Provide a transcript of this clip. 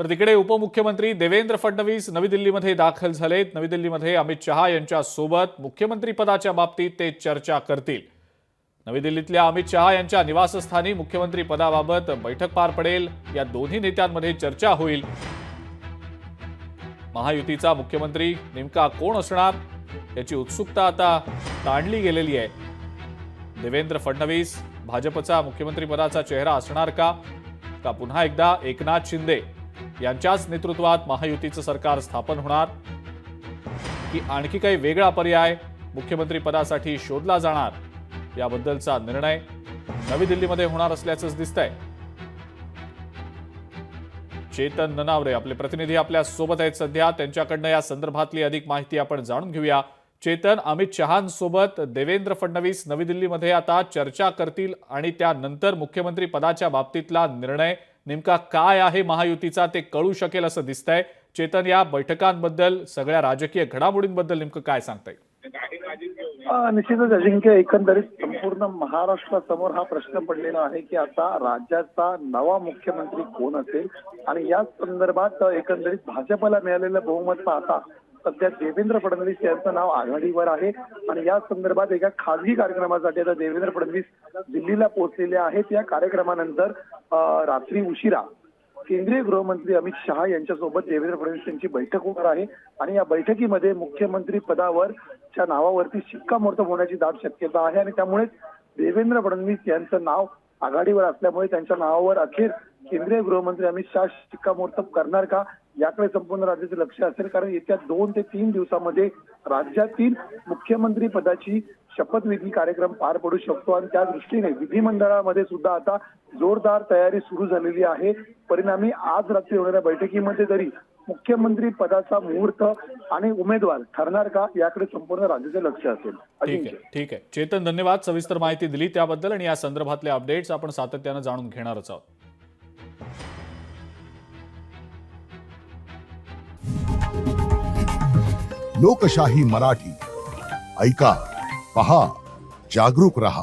तर तिकडे उपमुख्यमंत्री देवेंद्र फडणवीस नवी दिल्लीमध्ये दाखल झालेत। नवी दिल्लीमध्ये अमित शहा यांच्या सोबत मुख्यमंत्री पदाच्या बाबतीत ते चर्चा करतील। नवी दिल्लीतल्या अमित शहा यांच्या निवासस्थानी मुख्यमंत्री पदाबाबत बैठक पार पडेल। या दोन्ही नेत्यांमध्ये चर्चा होईल। महायुतीचा मुख्यमंत्री नेमका कोण असणार याची उत्सुकता आता ताणली गेलेली आहे। देवेंद्र फडणवीस भाजपचा मुख्यमंत्री पदाचा चेहरा असणार का पुन्हा एकदा एकनाथ शिंदे यांच्याच नेतृत्वात महायुतीचं सरकार स्थापन होणार की आणखी काही वेगळा पर्याय मुख्यमंत्री पदासाठी शोधला जाणार याबद्दलचा निर्णय नवी दिल्लीमध्ये होणार असल्याचंच दिसतंय। चेतन ननावरे आपले प्रतिनिधी आपल्या सोबत आहेत सध्या, त्यांच्याकडनं या संदर्भातली अधिक माहिती आपण जाणून घेऊया। चेतन, अमित शहांसोबत देवेंद्र फडणवीस नवी दिल्लीमध्ये आता चर्चा करतील आणि त्यानंतर मुख्यमंत्री पदाच्या बाबतीतला निर्णय नेमका काय आहे महायुतीचा ते कळू शकेल असं दिसतंय। चेतन, या बैठकांबद्दल सगळ्या राजकीय घडामोडींबद्दल नेमकं काय सांगताय? निश्चितच अजिंक्य, एकंदरीत संपूर्ण महाराष्ट्रासमोर हा प्रश्न पडलेला आहे की आता राज्याचा नवा मुख्यमंत्री कोण असेल आणि या संदर्भात एकंदरीत भाजपला मिळालेलं बहुमत पाहता सध्या देवेंद्र फडणवीस यांचं नाव आघाडीवर आहे आणि या संदर्भात एका खासगी कार्यक्रमासाठी आता देवेंद्र फडणवीस दिल्लीला पोहोचलेले आहेत। या कार्यक्रमानंतर रात्री उशिरा केंद्रीय गृहमंत्री अमित शहा यांच्यासोबत देवेंद्र फडणवीस यांची बैठक होणार आहे आणि या बैठकीमध्ये मुख्यमंत्री पदावरच्या नावावरती शिक्कामोर्तब होण्याची दाट शक्यता आहे आणि त्यामुळे देवेंद्र फडणवीस यांचं नाव आघाडीवर असल्यामुळे त्यांच्या नावावर अखेर केंद्रीय गृहमंत्री अमित शहा शिक्कामोर्तब करणार का याकडे संपूर्ण राज्याचे लक्ष असेल, कारण येत्या 2 ते 3 दिवसांमध्ये राज्यातील मुख्यमंत्री पदाची शपथविधी कार्यक्रम पार पडू शकतो आणि त्या दृष्टीने विधिमंडळामध्ये सुद्धा आता जोरदार तयारी सुरू झालेली आहे। परिणामी आज रात्री होणाऱ्या बैठकीमध्ये तरी मुख्यमंत्री पदाचा मुहूर्त आणि उमेदवार ठरणार का याकडे संपूर्ण राज्याचे लक्ष असेल। ठीक आहे चेतन, धन्यवाद सविस्तर माहिती दिली त्याबद्दल आणि या संदर्भातले अपडेट्स आपण सातत्याने जाणून घेणारच आहोत। लोकशाही मराठी ऐका, पहा, जागरूक रहा।